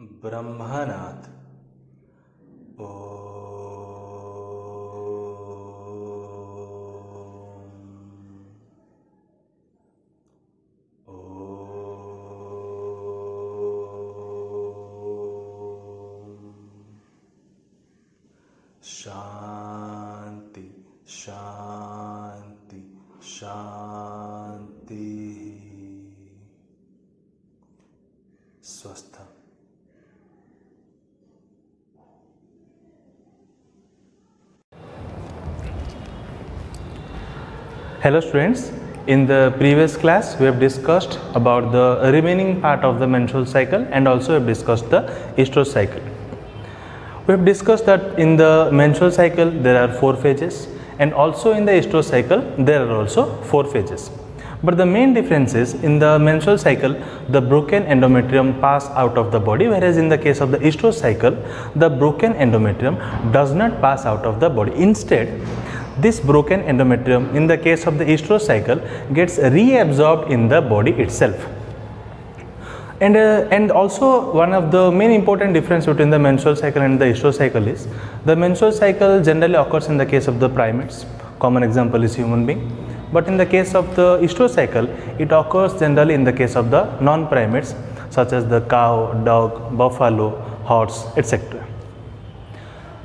ब्रह्मनाथ। ओ शांति शांति शांति। स्वस्थ। Hello students, in the previous class we have discussed about the remaining part of the menstrual cycle and also we have discussed the estrous cycle. We have discussed that in the menstrual cycle there are 4 phases and also in the estrous cycle there are also 4 phases. But the main difference is in the menstrual cycle the broken endometrium pass out of the body, whereas in the case of the estrous cycle the broken endometrium does not pass out of the body. Instead, this broken endometrium in the case of the estrous cycle gets reabsorbed in the body itself. And also one of the main important difference between the menstrual cycle and the estrous cycle is the menstrual cycle generally occurs in the case of the primates. Common example is human being. But in the case of the estrous cycle, it occurs generally in the case of the non-primates such as the cow, dog, buffalo, horse, etc.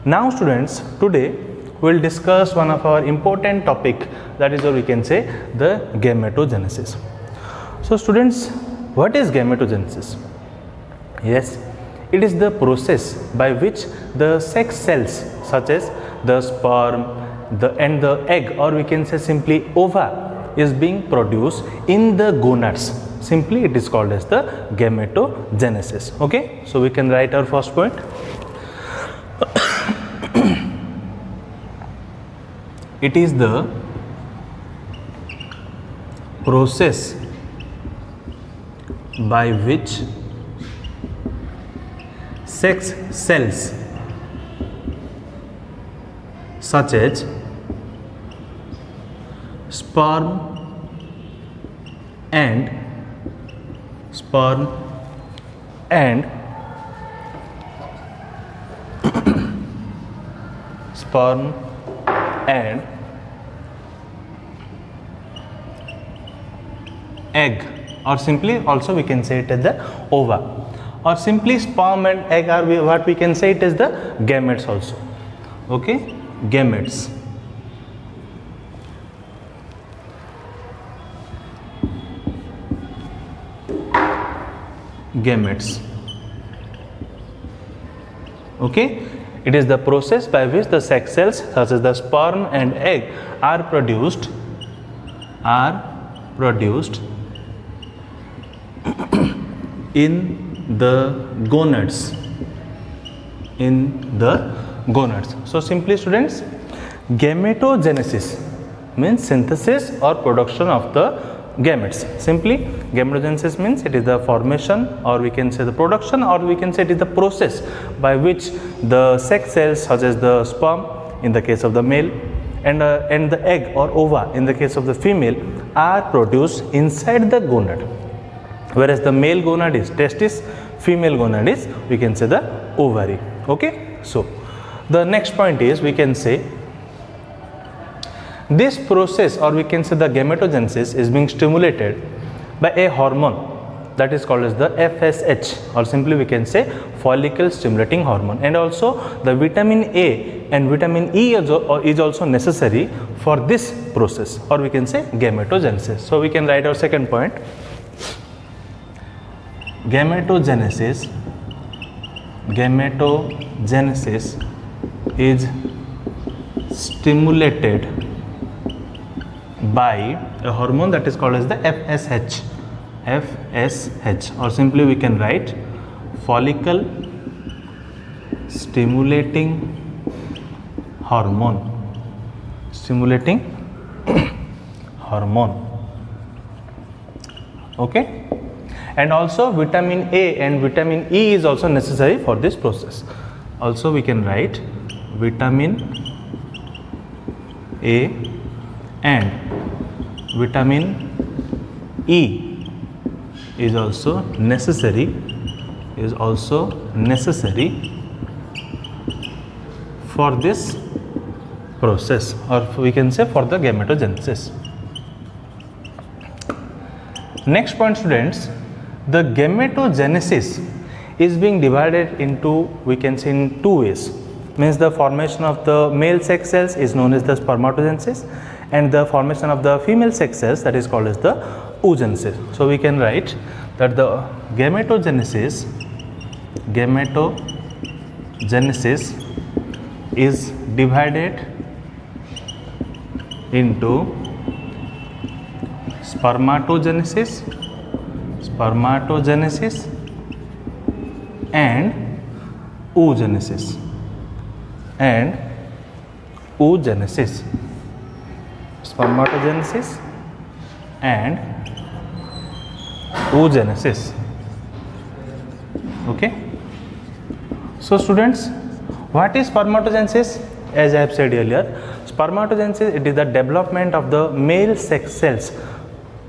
Now students, today we will discuss one of our important topic, that is, or we can say, the gametogenesis. So students, what is gametogenesis? Yes, it is the process by which the sex cells such as the sperm and the egg, or we can say simply ova, is being produced in the gonads. Simply it is called as the gametogenesis. Okay, so we can write our first point. It is the process by which sex cells such as sperm and egg, or simply also we can say it as the ova, or simply sperm and egg are what we can say it as the gametes also. Okay, gametes. Okay, it is the process by which the sex cells such as the sperm and egg are produced in the gonads. So simply students, gametogenesis means synthesis or production of the gametes. Simply gametogenesis means it is the formation, or we can say the production, or we can say it is the process by which the sex cells such as the sperm in the case of the male and the egg or ova in the case of the female are produced inside the gonad, whereas the male gonad is testis, female gonad is we can say the ovary. Okay, so the next point is we can say this process, or we can say the gametogenesis, is being stimulated by a hormone that is called as the FSH, or simply we can say follicle stimulating hormone, and also the vitamin A and vitamin E is also necessary for this process, or we can say gametogenesis. So we can write our second point. Gametogenesis is stimulated by a hormone that is called as the FSH, or simply we can write follicle stimulating hormone. Okay, and also vitamin A and vitamin E is also necessary for this process. Also we can write vitamin A and vitamin E is also necessary is also necessary for this process, or we can say for the gametogenesis. Next point, students, the gametogenesis is being divided into, we can say, in two ways. Means the formation of the male sex cells is known as the spermatogenesis, and the formation of the female sex cells, that is called as the oogenesis. So we can write that the gametogenesis is divided into spermatogenesis and oogenesis. Spermatogenesis and oogenesis. Okay. So students, what is spermatogenesis? As I have said earlier, spermatogenesis, it is the development of the male sex cells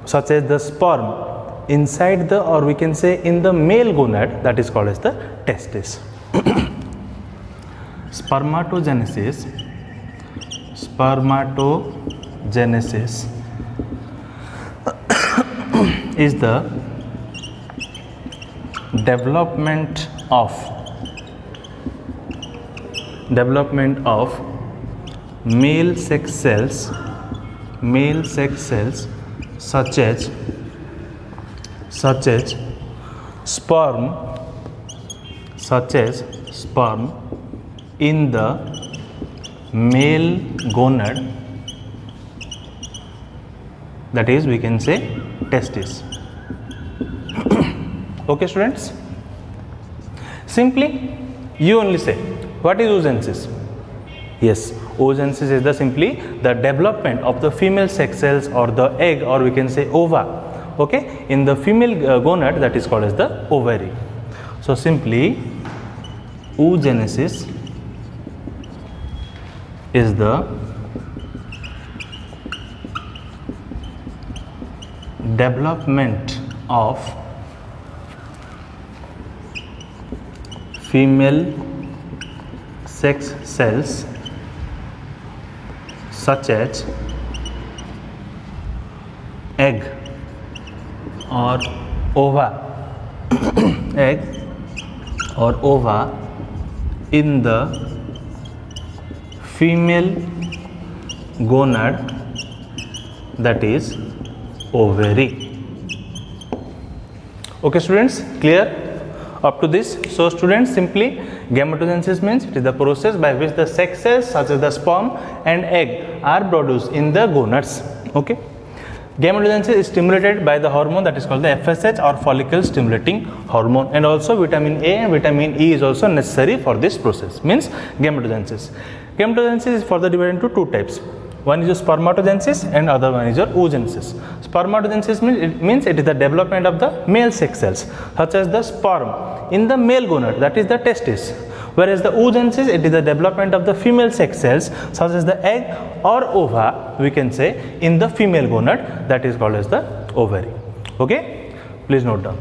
such as the sperm inside the, or we can say in the male gonad, that is called as the testis. Spermatogenesis is the development of male sex cells such as sperm in the male gonad, that is, we can say, testis. Okay students, simply you only say what is oogenesis. Yes, oogenesis is the simply the development of the female sex cells or the egg, or we can say ova, okay, in the female gonad, that is called as the ovary. So simply oogenesis is the development of female sex cells such as egg or ova in the female gonad, that is ovary. Okay students, clear up to this? So students, simply gametogenesis means it is the process by which the sex cells such as the sperm and egg are produced in the gonads. Okay. Gametogenesis is stimulated by the hormone that is called the FSH, or follicle stimulating hormone, and also vitamin A and vitamin E is also necessary for this process, means gametogenesis. Gametogenesis is further divided into two types. One is your spermatogenesis and other one is your oogenesis. Spermatogenesis means it is the development of the male sex cells such as the sperm in the male gonad, that is the testis. Whereas the oogenesis, it is the development of the female sex cells such as the egg or ova, we can say, in the female gonad, that is called as the ovary. Okay, please note down.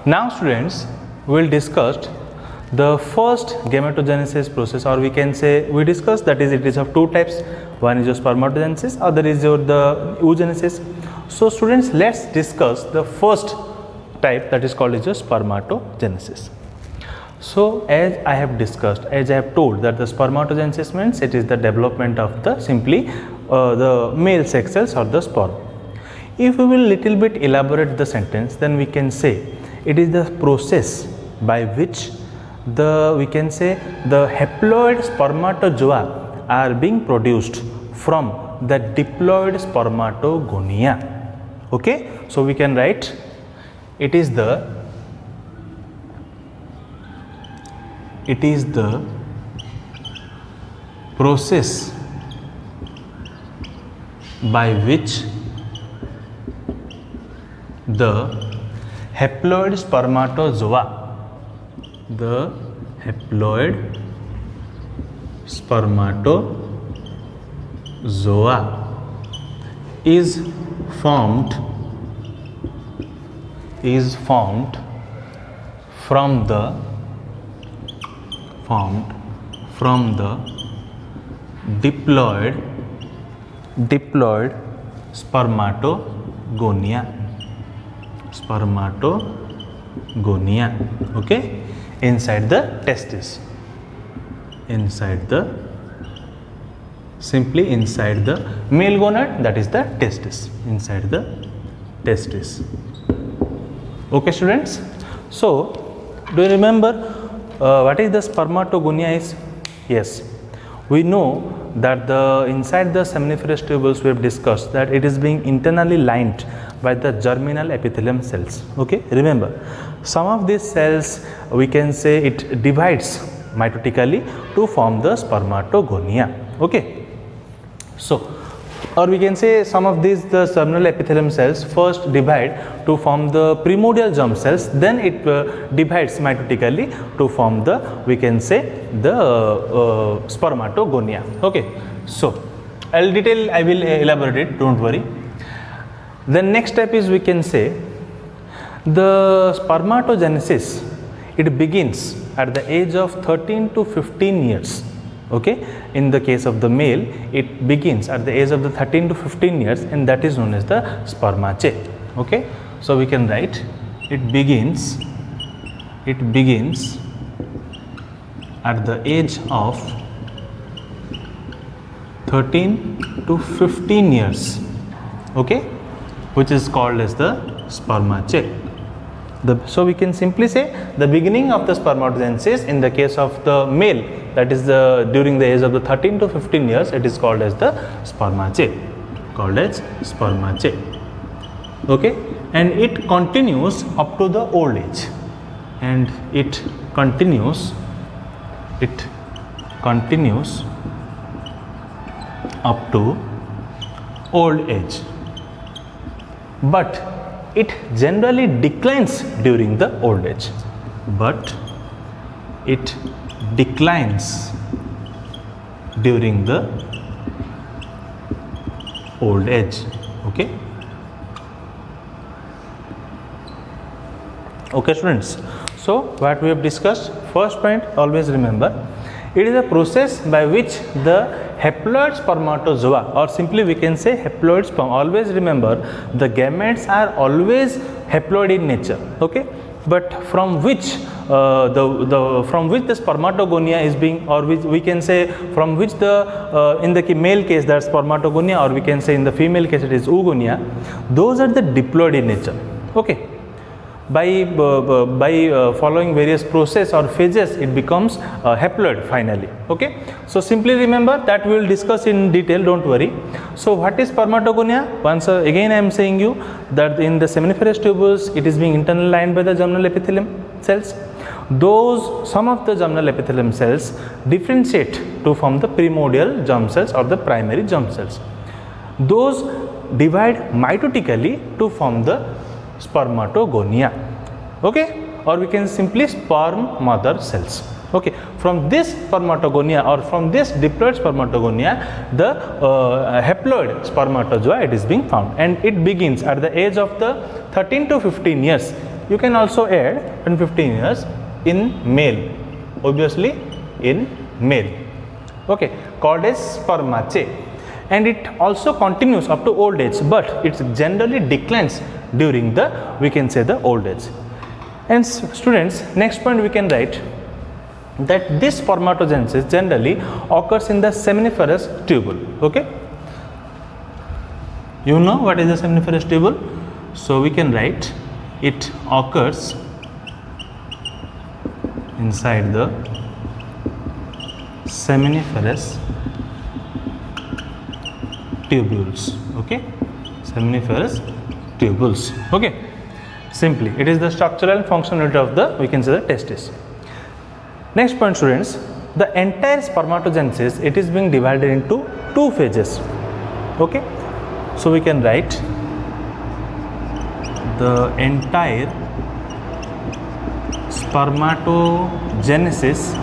Now students, we will discuss the first gametogenesis process, or we can say we discussed, that is, it is of two types. One is your spermatogenesis, other is your the oogenesis. So students, let's discuss the first type, that is called as your spermatogenesis. So as I have discussed, as I have told, that the spermatogenesis means it is the development of the simply the male sex cells or the sperm. If we will little bit elaborate the sentence, then we can say it is the process by which the, we can say, the haploid spermatozoa are being produced from the diploid spermatogonia. Okay, so we can write it is the process by which the haploid spermatozoa is formed from the diploid spermatogonia, okay, inside the testis, inside the male gonad, that is the testis, inside the testis. Okay students, so do you remember what is the spermatogonia is? Yes, we know that inside the seminiferous tubules we have discussed that it is being internally lined by the germinal epithelium cells. Okay, remember some of these cells we can say it divides mitotically to form the spermatogonia. Okay, so or we can say some of these the germinal epithelium cells first divide to form the primordial germ cells, then it divides mitotically to form the, we can say, the spermatogonia. Okay, so I will elaborate it, don't worry. Then next step is, we can say, the spermatogenesis, it begins at the age of 13 to 15 years. Okay, in the case of the male, it begins at the age of the 13 to 15 years, and that is known as the spermache. Okay, so we can write it begins at the age of 13 to 15 years, okay, which is called as the spermache. So we can simply say the beginning of the spermatogenesis in the case of the male, that is during the age of the 13 to 15 years, it is called as the spermache, okay, and it continues up to the old age, and it continues up to old age, but it generally declines during the old age, okay. Okay students, so what we have discussed, first point, always remember, it is a process by which the haploid spermatozoa, or simply we can say haploid sperm, always remember the gametes are always haploid in nature, okay, but from which the spermatogonia is being, or which we can say from which the in the male case that's spermatogonia, or we can say in the female case it is oogonia, those are the diploid in nature, okay. By following various process or phases, it becomes haploid finally, okay. So simply remember that we will discuss in detail, don't worry. So what is spermatogonia? Once again I am saying you that in the seminiferous tubules it is being internally lined by the germinal epithelium cells. Some of the germinal epithelium cells differentiate to form the primordial germ cells or the primary germ cells. Those divide mitotically to form the spermatogonia, okay, or we can simply sperm mother cells, okay. From this spermatogonia, or from this diploid spermatogonia, the haploid spermatozoa, it is being found, and it begins at the age of the 13 to 15 years. You can also add 10 15 years in male, obviously in male, okay, called as spermache, and it also continues up to old age, but it generally declines during the, we can say, the old age. And students, next point we can write that this spermatogenesis generally occurs in the seminiferous tubule, okay. You know what is the seminiferous tubule? So we can write it occurs inside the seminiferous tubules, okay, seminiferous tubules, okay. Simply it is the structural and functional unit of the, we can say, the testis. Next point students, the entire spermatogenesis, it is being divided into two phases, okay. So we can write the entire spermatogenesis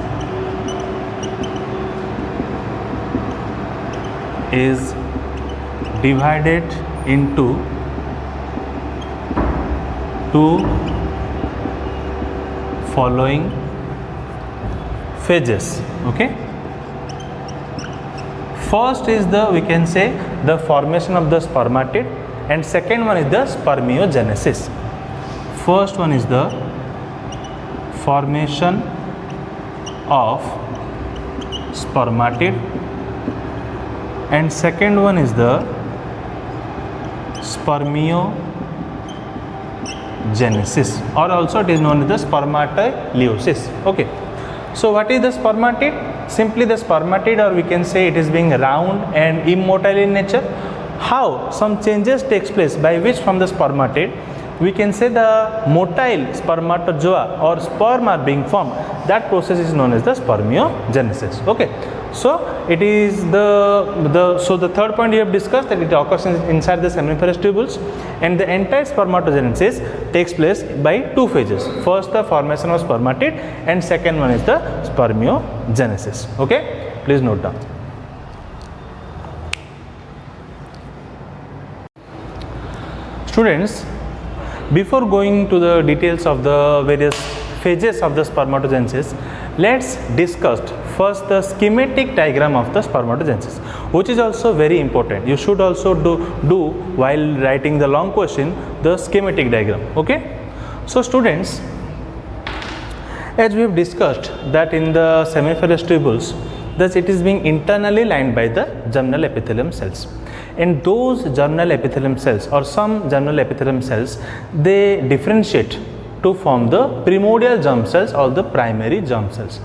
is divided into two following phases. Okay, first is the, we can say, the formation of the spermatid, and second one is the spermiogenesis. First one is the formation of spermatid, and second one is the spermiogenesis, or also it is known as the spermatoleiosis. Okay, so what is the spermatid? Simply the spermatid, or we can say it is being round and immotile in nature. How some changes takes place by which from the spermatid we can say the motile spermatozoa or sperm are being formed. That process is known as the spermiogenesis. Okay, so it is the third point we have discussed, that it occurs inside the seminiferous tubules, and the entire spermatogenesis takes place by two phases. First the formation of spermatid, and second one is the spermiogenesis. Okay, please note down. Students, before going to the details of the various phases of the spermatogenesis, let's discuss first the schematic diagram of the spermatogenesis, which is also very important. You should also do while writing the long question the schematic diagram. Okay, so students, as we have discussed that in the seminiferous tubules, thus it is being internally lined by the germinal epithelium cells, and those germinal epithelium cells, or some germinal epithelium cells, they differentiate to form the primordial germ cells or the primary germ cells.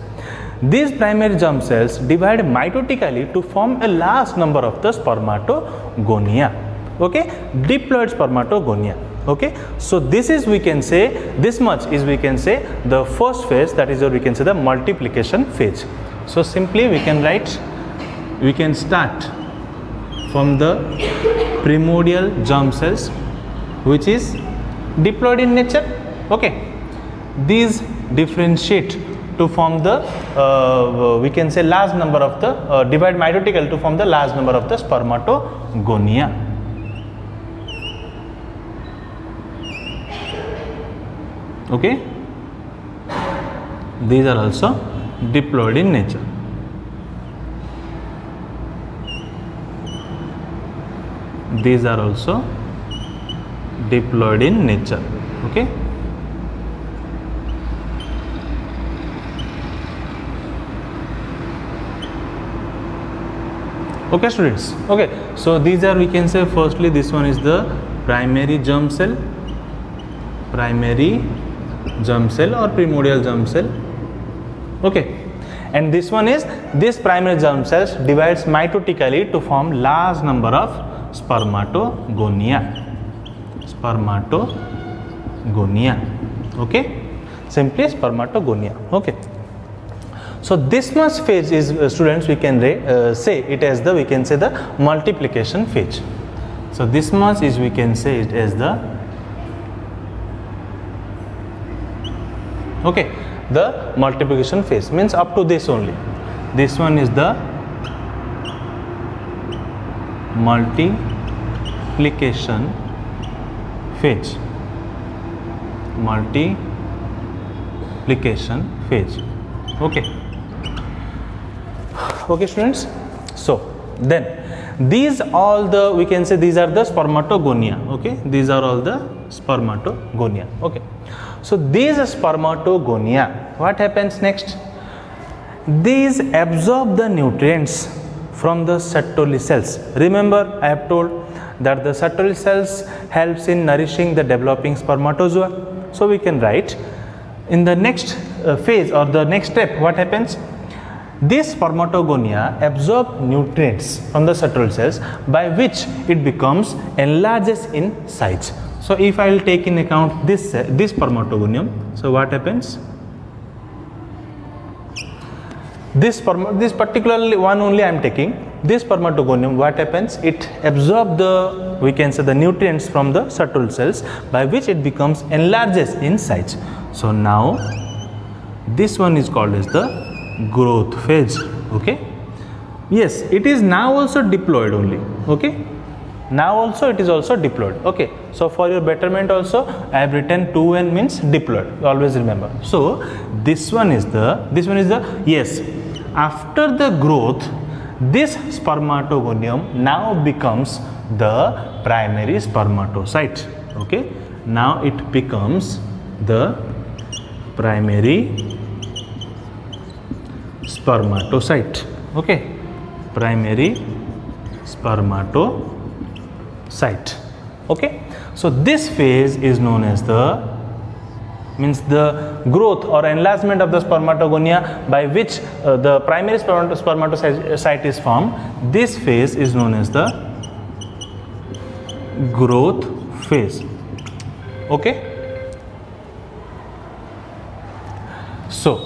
These primary germ cells divide mitotically to form a large number of the spermatogonia. Okay, diploid spermatogonia. Okay, so this is, we can say, this much is, we can say, the first phase, that is, or we can say the multiplication phase. So simply we can write, we can start from the primordial germ cells, which is diploid in nature. Okay, these differentiate to form the we can say large number of the divide mitotically to form the large number of the spermatogonia. Okay, these are also diploid in nature. These are also diploid in nature. Okay, okay students. Okay, so these are, we can say, firstly this one is the primary germ cell or primordial germ cell. Okay, and this one is, this primary germ cells divides mitotically to form large number of spermatogonia. Okay, simply spermatogonia. Okay, so this much phase is, students, we can say it as the, we can say, the multiplication phase. So this much is, we can say it as the, okay, the multiplication phase, means up to this only. This one is the multiplication phase. Okay, okay students. So then these all the, we can say, these are the spermatogonia. Okay, these are all the spermatogonia. Okay, so these spermatogonia, what happens next? These absorb the nutrients from the Sertoli cells. Remember, I have told that the Sertoli cells helps in nourishing the developing spermatozoa. So we can write in the next phase or the next step, what happens? These spermatogonia absorb nutrients from the Sertoli cells, by which it becomes enlarges in size. So if I will take in account this spermatogonium, so what happens? This particularly one only I am taking. This spermatogonium, what happens? It absorbs the, we can say, the nutrients from the Sertoli cells, by which it becomes enlarges in size. So now this one is called as the growth phase. Okay, yes, it is now also diploid only. Okay, Now also it is also diploid. Okay, so for your betterment also I have written 2n means diploid, always remember. So this one is the yes, after the growth this spermatogonium now becomes the primary spermatocyte. Okay, now it becomes the primary spermatocyte. Okay, primary spermatocyte. Okay, so this phase is known as the growth or enlargement of the spermatogonia, by which the primary spermatocyte is formed. This phase is known as the growth phase. Okay, so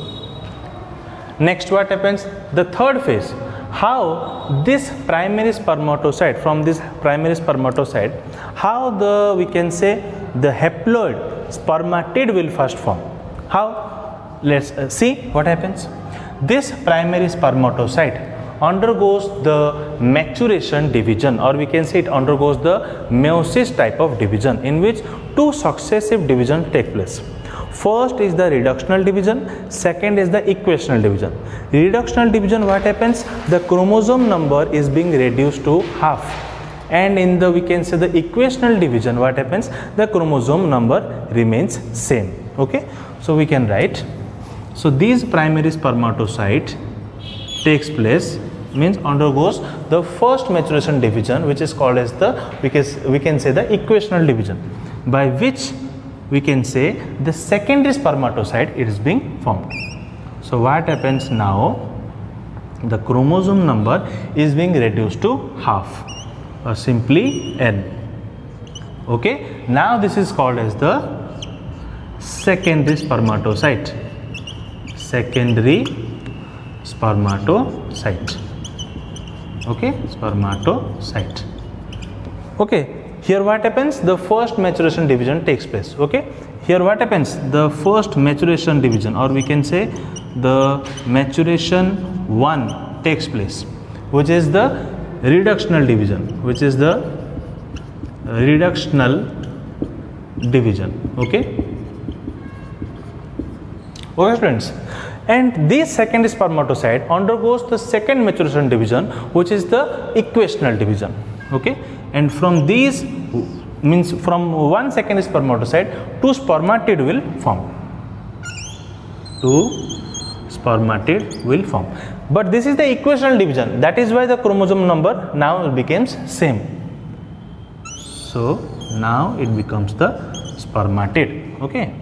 next what happens? The third phase, how this primary spermatocyte, from this primary spermatocyte, how the we can say the haploid spermatid will first form. How? Let's see what happens. This primary spermatocyte undergoes the maturation division, or we can say it undergoes the meiosis type of division, in which two successive divisions take place. First is the reductional division, second is the equational division. Reductional division, what happens? The chromosome number is being reduced to half, and in the we can say the equational division, what happens? The chromosome number remains same. Okay, so we can write, so these primary spermatocyte takes place, means undergoes the first maturation division, which is called as the we can say the equational division, by which we can say the secondary spermatocyte is being formed. So what happens now? The chromosome number is being reduced to half, or simply n. Okay, now this is called as the secondary spermatocyte. Secondary spermatocyte. Okay, spermatocyte. Okay, here what happens? The first maturation division takes place. Okay, here what happens? The first maturation division, or we can say the maturation 1 takes place, which is the reductional division, Okay, okay friends, and this second spermatocyte undergoes the second maturation division, which is the equational division. Okay, and from these means from one second spermatocyte, two spermatid will form. But this is the equational division, that is why the chromosome number now becomes same. So now it becomes the spermatid. Okay,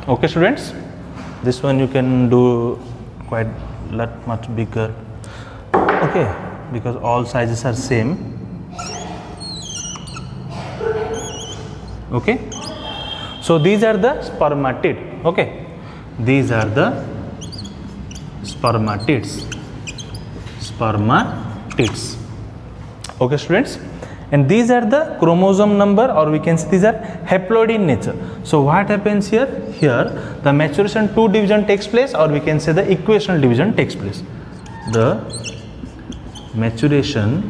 okay students, this one you can do quite much bigger. Okay, because all sizes are same. Okay, so these are the spermatid. Okay, these are the spermatids. Okay students, and these are the chromosome number, or we can say these are haploid in nature. So what happens here? Here the maturation 2 division takes place, or we can say the equational division takes place. The maturation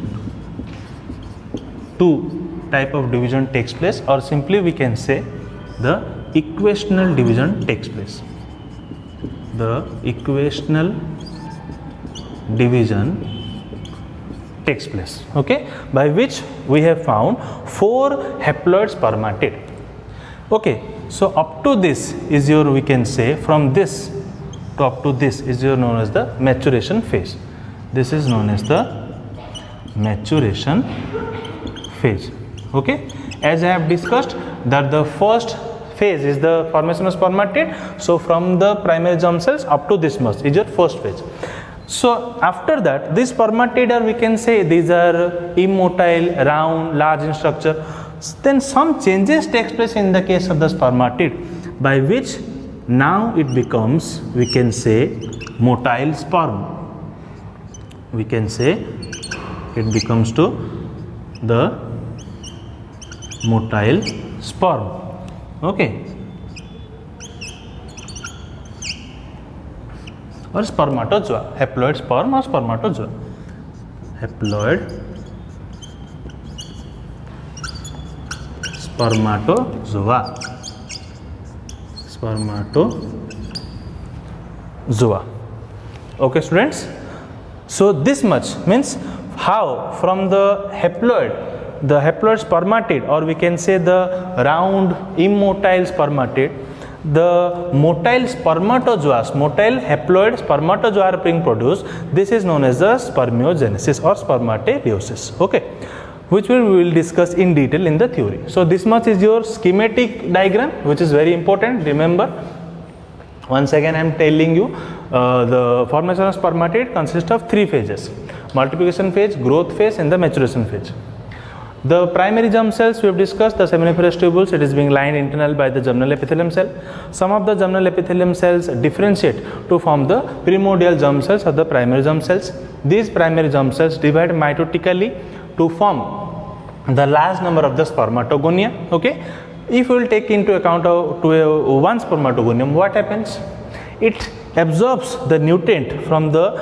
2 type of division takes place, or simply we can say the equational division takes place. The equational division takes place. Okay, by which we have found 4 haploid spermatid. Okay, so up to this is your, we can say from this to up to this is your known as the maturation phase. This is known as the maturation phase. Okay, as I have discussed that the first phase is the formation of spermatid. So from the primary germ cells up to this much is your first phase. So after that, these spermatid are, we can say these are immotile, round, large in structure. Then some changes takes place in the case of the spermatid, by which now it becomes, we can say, motile sperm. We can say it becomes to the motile sperm. Okay, or spermatozoa, haploid sperm or spermatozoa, haploid spermatozoa, okay students. So this much means how from the haploid spermatid, or we can say the round immotile spermatid, the motile spermatozoas, motile haploid spermatozoa are being produced. This is known as the spermiogenesis or spermatogenesis, okay, which we will discuss in detail in the theory. So this much is your schematic diagram, which is very important. Remember, once again I am telling you, the formation of spermatid consists of three phases: multiplication phase, growth phase and the maturation phase. The primary germ cells we have discussed, the seminiferous tubules, it is being lined internally by the germinal epithelium cell. Some of the germinal epithelium cells differentiate to form the primordial germ cells or the primary germ cells. These primary germ cells divide mitotically to form the large number of the spermatogonia, okay. If we will take into account one spermatogonium, what happens? It absorbs the nutrient from the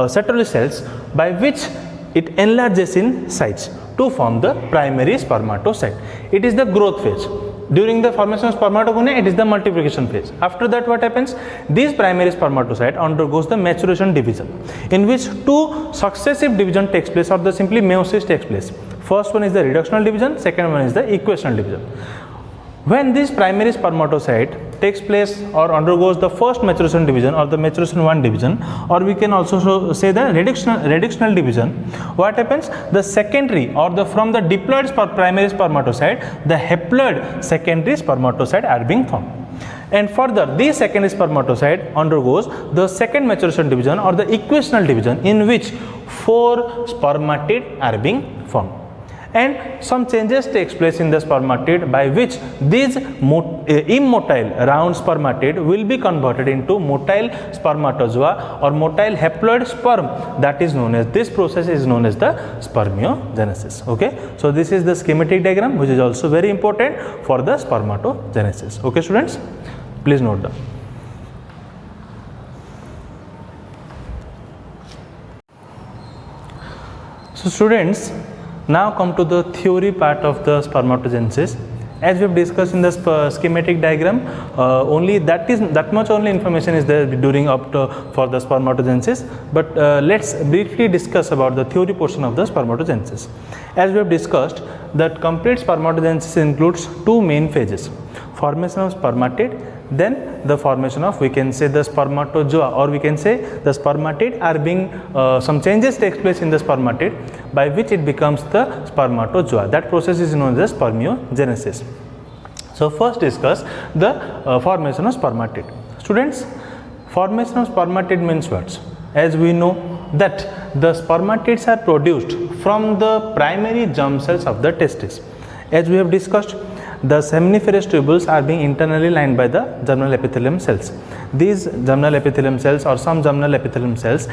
Sertoli cells, by which it enlarges in size to form the primary spermatocyte. It is the growth phase. During the formation of spermatogonia, it is the multiplication phase. After that, what happens? This primary spermatocyte undergoes the maturation division, in which two successive division takes place, or the simply meiosis takes place. First one is the reductional division, second one is the equational division. When this primary spermatocyte takes place or undergoes the first maturation division or the maturation 1 division, or we can also say the reductional division, what happens? The secondary or from the diploid primary spermatocyte, the haploid secondary spermatocyte are being formed. And further, this secondary spermatocyte undergoes the second maturation division or the equational division, in which 4 spermatid are being formed. And some changes takes place in the spermatid, by which these immotile round spermatid will be converted into motile spermatozoa or motile haploid sperm. That is known as, this process is known as the spermiogenesis, okay. So this is the schematic diagram, which is also very important for the spermatogenesis, okay students, please note down. So students, now come to the theory part of the spermatogenesis. As we have discussed in the schematic diagram, only that much only information is there during for the spermatogenesis. But let's briefly discuss about the theory portion of the spermatogenesis. As we have discussed, that complete spermatogenesis includes two main phases: formation of spermatid, then the formation of, we can say, the spermatozoa, or we can say the spermatid are being some changes takes place in the spermatid, by which it becomes the spermatozoa. That process is known as spermiogenesis. So first discuss the formation of spermatid. Students, formation of spermatid means what? As we know that the spermatids are produced from the primary germ cells of the testis. As we have discussed, the seminiferous tubules are being internally lined by the germinal epithelium cells. These germinal epithelium cells, or some germinal epithelium cells,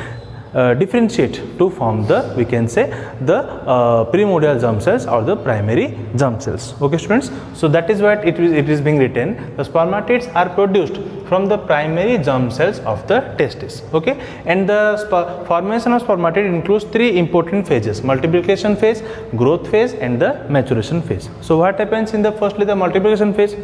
differentiate to form the, we can say, the primordial germ cells or the primary germ cells, okay students. So that is what it is being written, the spermatids are produced from the primary germ cells of the testis, okay. And the formation of spermatid includes three important phases: multiplication phase, growth phase and the maturation phase. So what happens in the firstly the multiplication phase?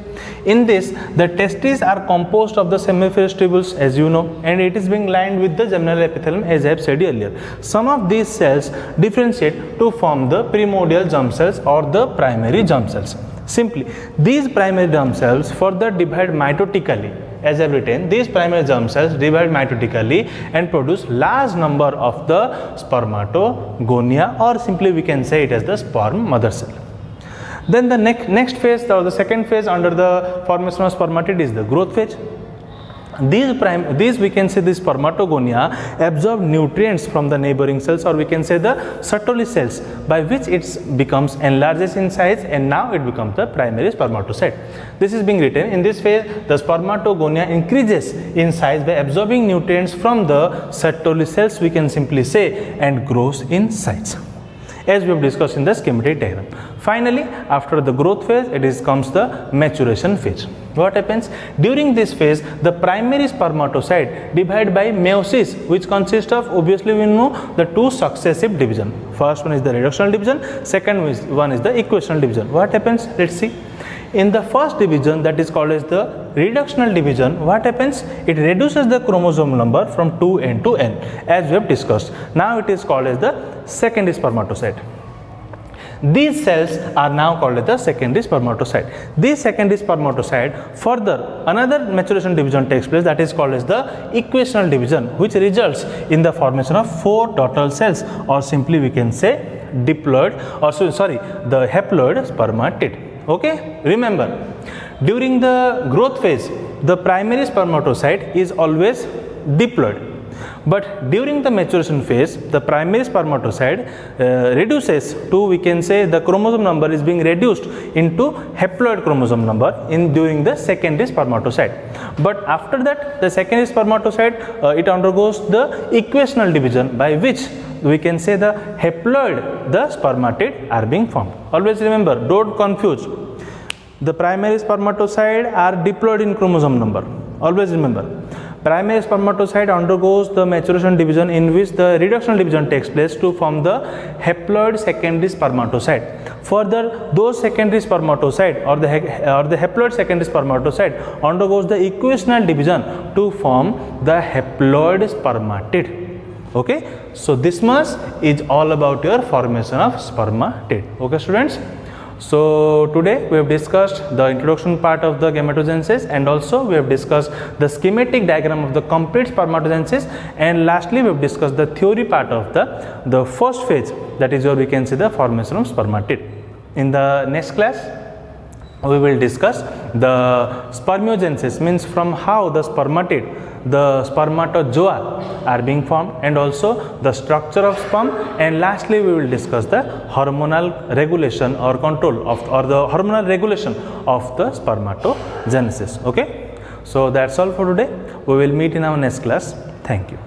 In this, the testes are composed of the seminiferous tubules, as you know, and it is being lined with the germinal epithelium, as I have said earlier. Some of these cells differentiate to form the primordial germ cells or the primary germ cells. Simply, these primary germ cells further divide mitotically. As I have written, these primary germ cells divide mitotically and produce large number of the spermatogonia, or simply we can say it as the sperm mother cell. Then the next phase, or the second phase under the formation of spermatid, is the growth phase. These we can say, the spermatogonia absorb nutrients from the neighboring cells, or we can say the Sertoli cells, by which it becomes enlarges in size, and now it becomes the primary spermatocyte. This is being written. In this phase, the spermatogonia increases in size by absorbing nutrients from the Sertoli cells, we can simply say, and grows in size, as we have discussed in the schematic diagram. Finally, after the growth phase, comes the maturation phase. What happens? During this phase, the primary spermatocyte divide by meiosis, which consists of, obviously we know, the two successive division. First one is the reductional division, second one is the equational division. What happens? Let's see. In the first division, that is called as the reductional division, what happens? It reduces the chromosome number from 2n to n, as we have discussed. Now it is called as the secondary spermatocyte. These cells are now called as the secondary spermatocyte. This secondary spermatocyte, further another maturation division takes place, that is called as the equational division, which results in the formation of 4 daughter cells, or simply we can say diploid, or the haploid spermatid. Okay, remember, during the growth phase, the primary spermatocyte is always diploid. But during the maturation phase, the primary spermatocyte reduces to, we can say, the chromosome number is being reduced into haploid chromosome number during the secondary spermatocyte. But after that, the secondary spermatocyte it undergoes the equational division, by which we can say the haploid, the spermatid are being formed. Always remember, don't confuse. The primary spermatocyte are diploid in chromosome number. Always remember. Primary spermatocyte undergoes the maturation division, in which the reductional division takes place to form the haploid secondary spermatocyte. Further, those secondary spermatocyte or the haploid secondary spermatocyte undergoes the equational division to form the haploid spermatid. Okay, so this much is all about your formation of spermatid. Okay, students. So today we have discussed the introduction part of the gametogenesis, and also we have discussed the schematic diagram of the complete spermatogenesis, and lastly we have discussed the theory part of the first phase, that is your, we can see, the formation of spermatid. In the next class we will discuss the spermiogenesis, means from how the spermatid, the spermatozoa are being formed, and also the structure of sperm, and lastly we will discuss the hormonal regulation or control of, or the hormonal regulation of the spermatogenesis. Okay, so that's all for today. We will meet in our next class. Thank you.